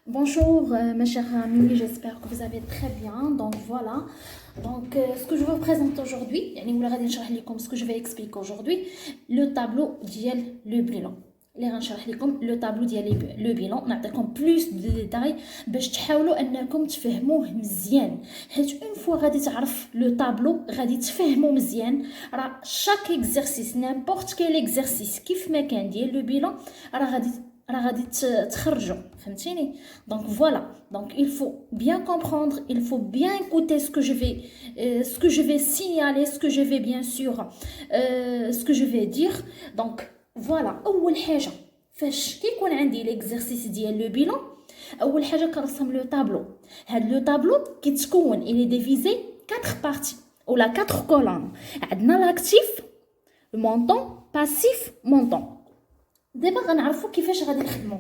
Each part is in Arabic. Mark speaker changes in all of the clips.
Speaker 1: Bonjour mes chers amis, j'espère que vous allez très bien. Donc voilà, ce que je vous présente aujourd'hui, يعني ولا غادي نشرح لكم ce que je vais expliquer aujourd'hui, le tableau ديال le bilan. اللي غنشرح لكم لو طابلو ديال لو بيلون، نعطيكم بلوس دو ديتاي باش تحاولوا انكم تفهموه مزيان، حيت اون فوا غادي تعرف لو طابلو غادي تفهمو مزيان. راه شاك اكزرسيس نيمبورط كيل اكزرسيس كيف ما كان ديال لو بيلون راه غادي تخرجوا، فهمتيني؟ دونك فوالا، دونك il faut bien comprendre, il faut bien écouter ce que je vais signaler, ce que je vais bien sûr ce que je vais dire. donc فوالا، اول حاجه فاش كيكون عندي ليكزرسيس ديال لو بيلون، اول حاجه كنرسم لو طابلو. هاد لو طابلو كيتكون الي ديفيزي 4 بارتي ولا 4 كولون. عندنا لاكتيف، المونطون، باسيف، مونطون. دابا غنعرفوا كيفاش غادي نخدموا.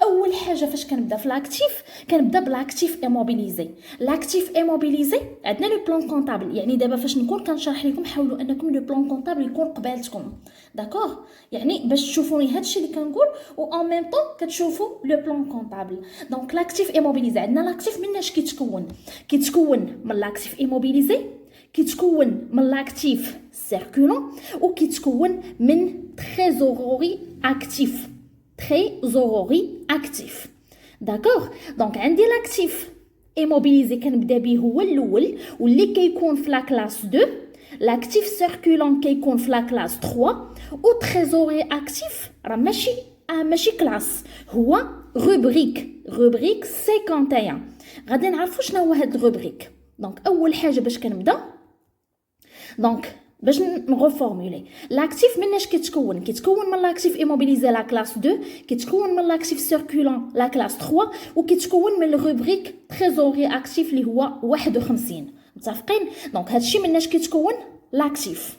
Speaker 1: اول حاجه فاش كنبدا في لاكتيف كنبدا بلاكتيف ايموبيليزي. لاكتيف ايموبيليزي عندنا لو بلان كونطابل، يعني دابا فاش نكون كنشرح لكم حاولوا انكم لو بلان كونطابل يكون قبالتكم، داكوغ؟ يعني باش تشوفوني هادشي اللي كنقول و اون ميم طون كتشوفوا لو بلان كونطابل. دونك لاكتيف ايموبيليزي عندنا لاكتيف مناش كيتكون من لاكتيف ايموبيليزي، كيتكون من لاكتيف سيركولون، وكيتكون من تريزوروري اكتيف. تريزوروري اكتيف، داكوغ؟ دونك عندي لاكتيف ايموبيليزي كنبدا به هو الاول واللي كيكون في لا كلاس 2، لاكتيف سيركولون كيكون في لا كلاس 3، و تريزوري اكتيف راه ماشي كلاس، هو روبريك 51. غادي نعرفوا شنو هو هاد الروبريك. دونك اول حاجه باش كنبدا، دونك باش نغوفورمولي لاكتيف مناش كيتكون من لاكتيف ايموبيليزي لا كلاس 2، كيتكون من لاكتيف سيركولون لا كلاس 3، وكيتكون من الروبريك تريزوري اكتيف اللي هو 51. متفقين؟ دونك هادشي مناش كيتكون لاكتيف،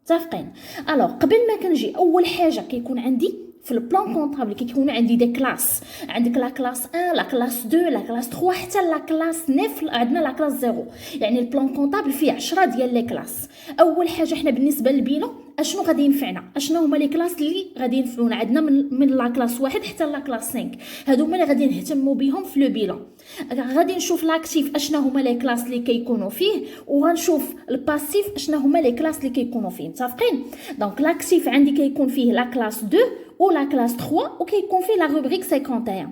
Speaker 1: متفقين؟ الوغ قبل ما كنجي اول حاجه كيكون عندي في البلان كونطابل كيكون عندي دي كلاس. عندك لا كلاس 1، لا كلاس 2، لا كلاس 3، حتى لا كلاس 9 عندنا لا كلاس 0. يعني البلان كونطابل فيه 10 ديال لي كلاس. اول حاجه حنا بالنسبه للبيلون اشنو غادي ينفعنا، اشنو هما لي كلاس اللي غادي ينفعونا؟ عندنا من لا كلاس 1 حتى لا كلاس 5. هادو هما اللي غادي نهتموا بهم في لو بيلون. غادي نشوف لاكتيف اشنو هما لي كلاس اللي كيكونوا فيه، وغنشوف الباسيف اشنو هما لي كلاس اللي كيكونوا فيه. متفقين؟ دونك لاكتيف عندي كيكون فيه لا كلاس 2 ou la classe 3 وكيكون فيه la rubrique 51.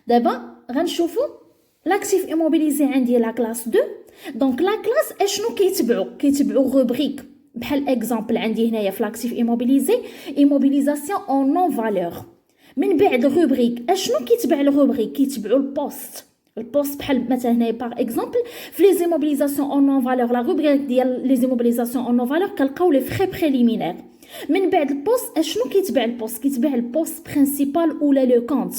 Speaker 1: دابا غنشوفوا لاكتيف ايموبيليزي عندي لا كلاس 2. دونك لا كلاس اشنو كيتبعوا روبريك. بحال اكزامبل عندي هنايا في لاكتيف ايموبيليزي ايموبيليزاسيون اون نون فالور. من بعد الروبريك اشنو كيتبع الروبريك؟ كيتبعوا البوست بحال مثلا هنايا باغ اكزامبل في لي زيموبيليزاسيون اون نون فالور لا روبريك ديال لي زيموبيليزاسيون اون نون فالور كنلقاو لي فري بريليمينير. من بعد البوست اشنو كيتبع البوست؟ كيتبع البوست برينسيبال ولا لو كونت.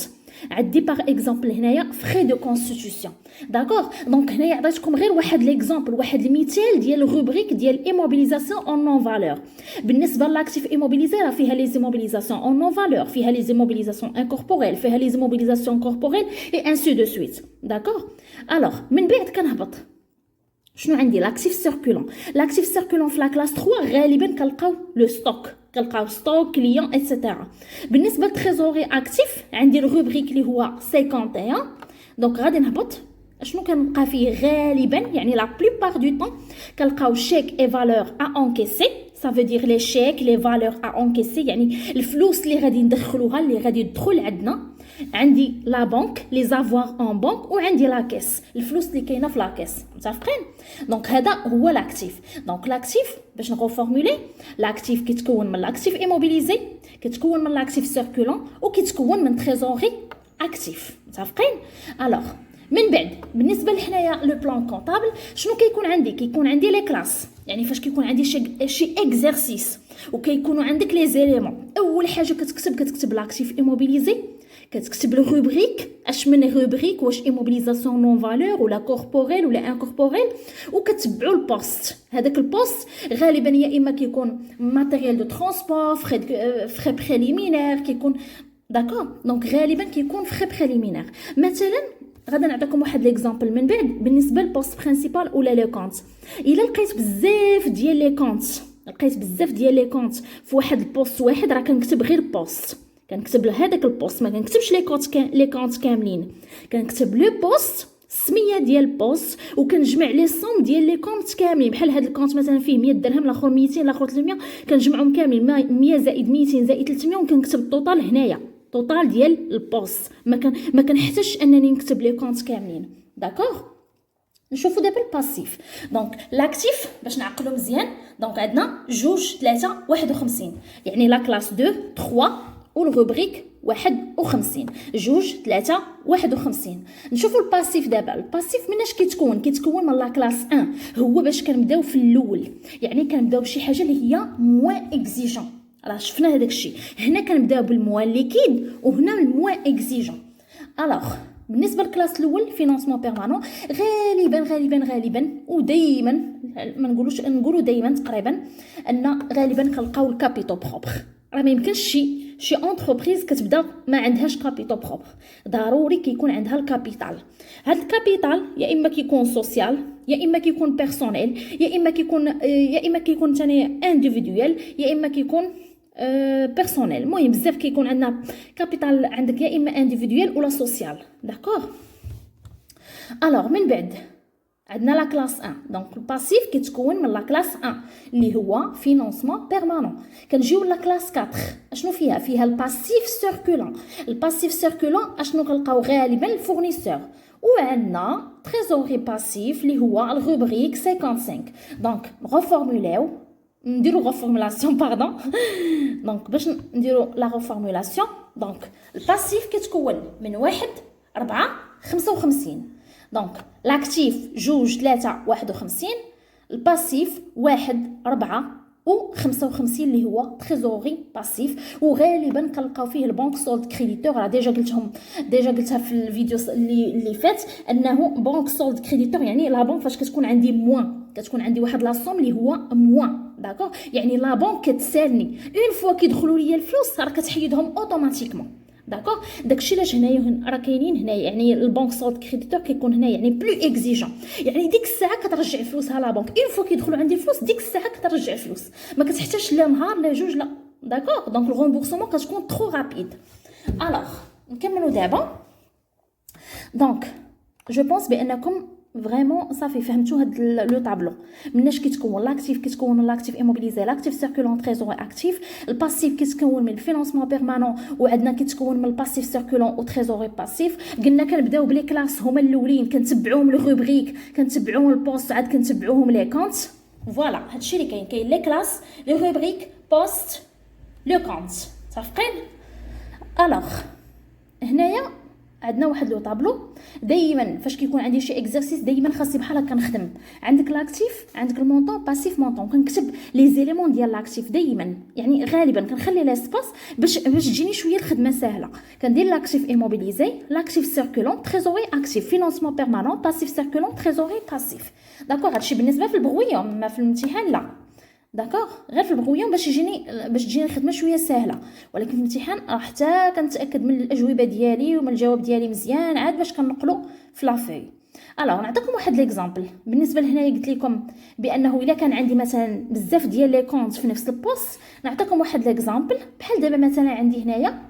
Speaker 1: عندي باغ اكزامبل هنايا فري دو كونستيتيوشن، داكوغ؟ دونك هنايا عطيتكم غير واحد ليكزامبل، واحد المثال ديال الروبريك ديال ايموبيليزاسيون اون نون فالور. بالنسبه لاكتيف ايموبيليزي راه فيها لي زيموبيليزاسيون اون نون فالور، فيها لي زيموبيليزاسيون انكوربوريل، فيها لي زيموبيليزاسيون كوربوريل اي انسي دو سويت، داكوغ؟ الوغ من بعد كنهبط شنو عندي؟ لاكتيف سيركولون. لاكتيف سيركولون في لا كلاس 3 غالبا كنلقاو لو ستوك كليون ايتترا. بالنسبه للتريزوري اكتيف عندي الروبريك اللي هو 51. دونك غادي نهبط اشنو كنلقى فيه غالبا، يعني لا بلوبار دو طون كنلقاو شيك اي فالور ا انكيسي. ça veut dire les chèques les valeurs à encaisser، يعني الفلوس اللي غادي ندخلوها اللي غادي يدخل عندنا. عندي لا بنك لي زافوار اون بنك، وعندي لا كيس الفلوس اللي كاينه في لا كيس. متفقين؟ دونك هذا هو لاكتيف. دونك لاكتيف باش نغوفورمولي، لاكتيف كيتكون من لاكتيف ايموبيليزي، كيتكون من لاكتيف سيركولون، وكيتكون من تريزوري اكتيف. متفقين؟ الوغ من بعد بالنسبه لحنايا لو بلان كونطابل شنو كيكون عندي؟ كيكون عندي لي كلاس. يعني فاش كيكون عندي شي اكزرسيس وكيكونوا عندك لي زيليمون، اول حاجه كتكتب لاكتيف ايموبيليزي، كتكتب الروبريك. اش من الروبريك؟ واش ايموبيليزاسيون نون فالور ولا كوربوريل ولا انكوربوريل، وكتبعوا البوست. هذاك البوست غالبا يا اما كيكون ماتيريال دو ترونسبور، فري بريليمينير كيكون، داكور؟ دونك غالبا كيكون فري بريليمينير. مثلا غادي نعطيكم واحد ليكزامبل من بعد بالنسبه للبوست برينسيبال ولا لو كونت. الا لقيت بزاف ديال لي كونت في واحد البوست واحد، راه كنكتب غير بوست، كنكتب هذاك البوست، ما كنكتبش لي كونت كاملين، كنكتب لو بوست السميه ديال البوست وكنجمع لي صوم ديال لي كونت كاملين. بحال هذا الكونت مثلا فيه 100 درهم، الاخر 200، الاخر 300، كنجمعهم كاملين 100 زائد 200 زائد 300 وكنكتب الطوطال هنايا، طوطال ديال البوست. ما كنحتاجش انني نكتب لي كونت كاملين. داكوغ. نشوفوا دابا الباسيف. دونك لاكتيف باش نعقلوا مزيان، دونك عندنا 2 3 51، يعني لا كلاس 2 3 والروبريك 51. 2 3 51. نشوفوا الباسيف دابا. الباسيف مناش كيتكون من لا كلاس 1. هو باش كنبداو في الاول، يعني كنبداو بشي حاجه اللي هي موان اكزيجون. راه شفنا هذاك الشيء. هنا كنبداو بالموان ليكيد وهنا الموان اكزيجون. الوغ بالنسبه للكلاس الاول فينانسمون بيرمانون، غالبا ودائما ما نقولوا دائما تقريبا ان غالبا كنلقاو الكابيتال بروبر. راه ما يمكنش شي انتربريز كتبدا ما عندهاش كابيتال بروبر، ضروري كيكون عندها الكابيتال. هاد الكابيتال يا اما كيكون سوسيال، يا اما كيكون بيرسونيل، يا اما كيكون ثاني انديفيدويال، يا اما كيكون بيرسونيل. المهم بزاف كيكون عندنا كابيتال، عندك يا اما انديفيدويال ولا سوسيال. داكوغ. الوغ من بعد عندنا لا كلاس 1. دونك الباسيف كيتكون من لا كلاس 1 اللي هو فينانسمون بيرمانون. كنجيو لا كلاس 4. اشنو فيها الباسيف سيركولون. الباسيف سيركولون اشنو كنلقاو غالبا الفورنيسور، وعندنا تريزوري باسيف اللي هو الروبريك 55. دونك نغفورمولاو نديرو غفورمولاسيون باردون. دونك باش نديرو لا غفورمولاسيون، دونك الباسيف كيتكون من 1 4 55. دونك لاكتيف 2 3 51، الباسيف 1 4 و 55 اللي هو تريزوري باسيف. وغالبا كنلقاو فيه البنك سولد كريديتور. راه ديجا قلتها في الفيديو اللي فات انه بنك سولد كريديتور يعني لا بنك فاش كتكون عندي موان، كتكون عندي واحد لاصوم اللي هو موان. داكوغ. يعني لا بنك كتسالني اون فوا كيدخلوا ليا الفلوس راه كتحيدهم اوتوماتيكمون. داكوغ. داكشي علاش هنايا راه كاينين هنايا، يعني البنك سولد كريديتور كيكون هنا يعني بلو اكزيجون، يعني ديك الساعه كترجع فلوسها لا بنك اون فوا كيدخلوا عندي الفلوس ديك الساعه كترجع فلوس، ما كتحتاجش لا نهار لا جوج لا. داكوغ. دونك الغومبورسمون كتكون ترو رابيد. الوغ نكملوا دابا. دونك جو بونس بانكم فريمون صافي فهمتوا هاد لو طابلو. مناش كيتكون لاكتيف، كيتكون من لاكتيف ايموبيليزي، لاكتيف سيركولون تريزوري اكتيف. الباسيف كيتكون من الفينانسمون بيرمانون، وعندنا كيتكون من الباسيف سيركولون و تريزوري باسيف. قلنا كنبداو بلي كلاس هما الاولين، كنتبعوهم الروبريك، كنتبعوهم البوست، عاد كنتبعوهم لي كونت. فوالا هادشي اللي كاين لي كلاس لي روبريك بوست لو كونت. متفقين؟ الوغ هنايا عندنا واحد لو طابلو. دائما فاش كيكون عندي شي اكزرسيس دائما خاصني بحال هكا نخدم. عندك لاكتيف، عندك المونطون، باسيف مونطون، كنكتب لي زيليمون ديال لاكتيف دائما، يعني غالبا كنخلي لاسباس باش تجيني شويه الخدمه سهله. كندير لاكتيف ايموبيليزي، لاكتيف سيركولون، تريزوري اكتيف، فينانسمون بيرمانون، باسيف سيركولون، تريزوري باسيف. داكوغ. هادشي بالنسبه في البغويه، ما في الامتحان لا. داكوغ. غير في البغويون باش تجيني الخدمه شويه سهله، ولكن في الامتحان راه حتى كنتاكد من الاجوبه ديالي ومن الجواب ديالي مزيان عاد باش كنقلو في لافوي. الوغ نعطيكم واحد ليكزامبل. بالنسبه لهنايا قلت لكم بانه الا كان عندي مثلا بزاف ديال لي كونت في نفس البوست، نعطيكم واحد ليكزامبل. بحال دابا مثلا عندي هنايا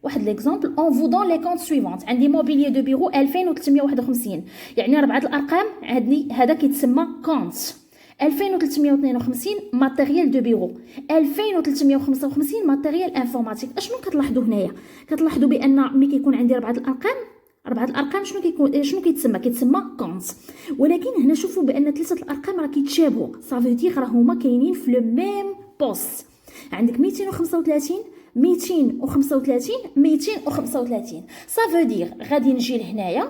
Speaker 1: واحد ليكزامبل اون فو دون لي كونت سويفونت. عندي موبيليي دو بيرو 2351، يعني 4 الارقام. هذا كيتسمى كونت. 2352 ماتيريال دو بيرو، 2355 ماتيريال انفورماتيك. اشنو كتلاحظوا هنايا؟ كتلاحظوا بان ملي كيكون عندي 4 الارقام شنو كيتسمى كونت. ولكن هنا شوفوا بان 3 الارقام راه كيتشابهوا، صافي دير راه هما كاينين في لو ميم بوست. عندك 235 235 235 صافي دير غادي نجي لهنايا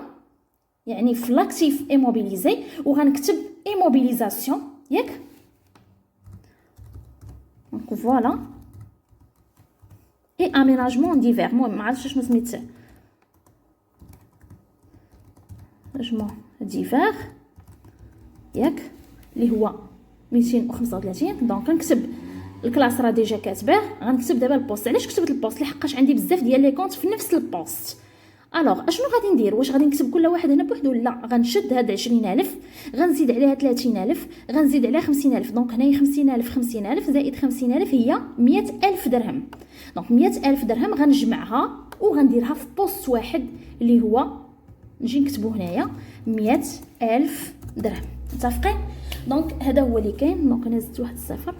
Speaker 1: يعني في لاكتيف ايموبيليزي وغنكتب ايموبيليزاسيون ياك. دونك فوالا اي اميناجمون ديفير. المهم ما عرفتش شنو سميتو، اميناجمون ديفير ياك اللي هو 235. دونك نكتب الكلاس راه ديجا كاتباه، غنكتب دابا البوست. علاش كتبت البوست؟ لحقاش عندي بزاف ديال لي كونط في نفس البوست. الوغ اشنو غادي ندير؟ واش غادي نكتب كل واحد هنا بوحدو؟ لا، غنشد هاد 20000 غنزيد عليها 30000 غنزيد عليها 50000. دونك هنايا 50000 50000 زائد 50000 هي 100000 درهم. دونك 100000 درهم غنجمعها وغنديرها في بوست واحد اللي هو نجي نكتبو هنايا 100000 درهم. متفقين؟ دونك هذا هو اللي كاين. دونك انا زدت واحد الصفر.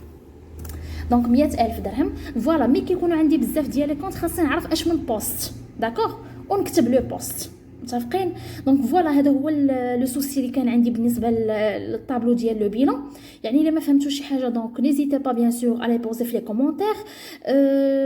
Speaker 1: دونك 100000 درهم. فوالا مي كيكونوا عندي بزاف ديال لي كونط خاصني نعرف اش من بوست، داكوغ، ونكتب لو بوست. متفقين؟ دونك فوالا هذا هو لو سوسي اللي كان عندي بالنسبه للطابلو ديال لو بيلون. يعني الا ما فهمتوش شي حاجه دونك نيزيتي با بيان سور علي بوزي في لي كومونتير.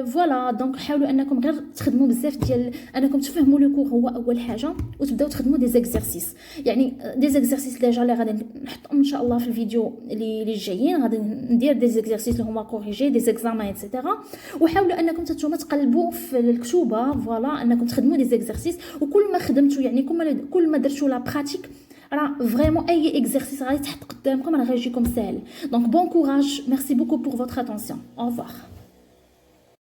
Speaker 1: فوالا دونك حاولوا انكم غير تخدموا بزاف ديال انكم تفهموا لو كور هو اول حاجه، وتبداو تخدموا دي زيكزارسيس. يعني دي زيكزارسيس ديجا اللي غادي نحطهم ان شاء الله في الفيديو اللي جايين، غادي ندير دي زيكزارسيس اللي هما كوريجي دي زيكزامان ايتترا. وحاولوا انكم تنتوما تقلبوا في الكتوبه، فوالا انكم تخدموا دي زيكزارسيس. وكل ما خدمتوا يعني كل ما درتوا لا براتيك راه فريمون اي اكزرسيس غادي تحط قدامكم راه غيجيكم ساهل. دونك بون كوراج، ميرسي بوكو بور فوتر اتونسيون، او revoir.